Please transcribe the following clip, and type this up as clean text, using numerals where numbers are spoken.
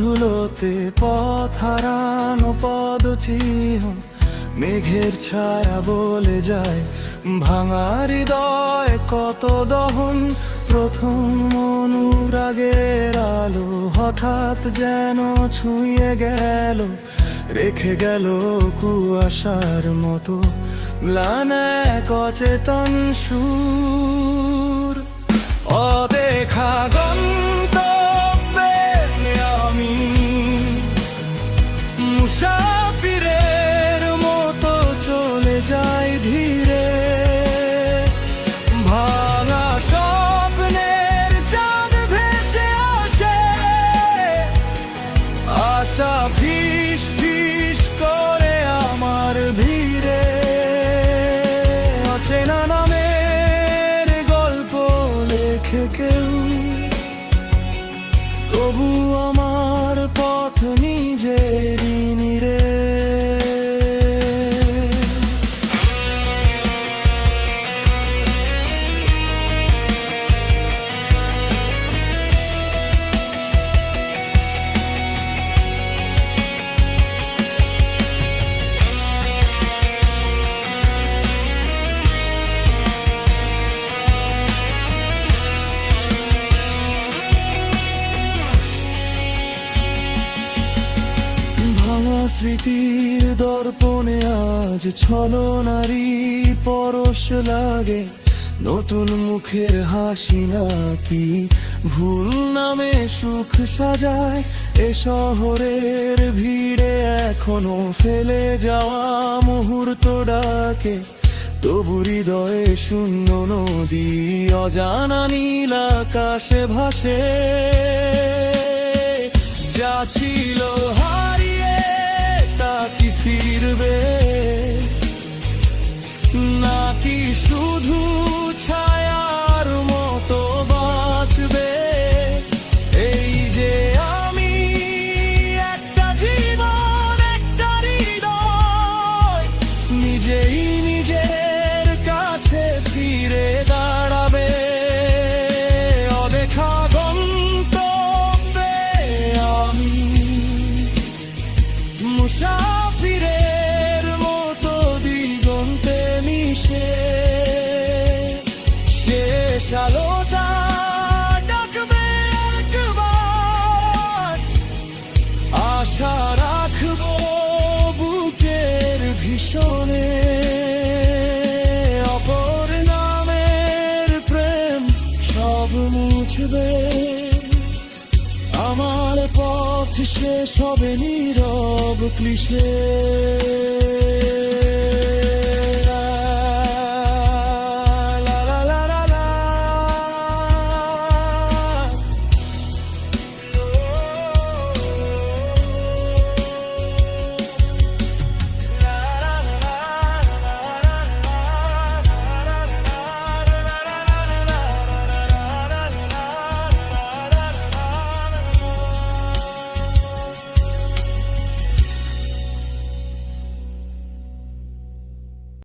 ধুলোতে পথ হারানো পদচিহ্ন, মেঘের ছায়া বলে যায় ভাঙা হৃদয় কত দহন। প্রথম অনুরাগের আলো হঠাৎ যেন ছুঁয়ে গেল, রেখে গেল কুয়াশার মতো ম্লান এক অচেতন সুর। অদেখা গন্তব্যে আমি মুসাফিরের মতো চলে যাই ধীরে, ভাঙা স্বপ্নের চাঁদ ভেসে আসে, আশা ফিস ফিস করে আমার ভিড়ে। অচেনা নামের গল্প লেখে কেউ, তবু আমার পথ নিজেরই নিরে। স্মৃতির দর্পণে আজ ছলনারী পরশ লাগে, নতুন মুখের হাসি নাকি ভুল নামে সুখ সাজায়। এ শহরের ভিড়ে এখনো ফেলে যাওয়া মুহূর্ত ডাকে, তবু হৃদয়ে শূন্য নদী অজানা নীল আকাশে ভাসে। যা ছিল হারিয়ে তা কি ফিরবে, নাকি শুধু ছায়ার মতো বাঁচবে? এই যে আমি, একটা জীবন, একটা হৃদয়, নিজেই নিজের কাছে ফিরে দাঁড়াবে। অদেখা গন্তব্যে আমি মুসাফিরের মতো দিগন্তে মিশে, শেষ আলোটা ডাকবে একবার, আশা রাখবো বুকের ভীষণে। অপর নামের প্রেম সব মুছবে, আমার পথ শেষ হবে নীরব ক্লিশে।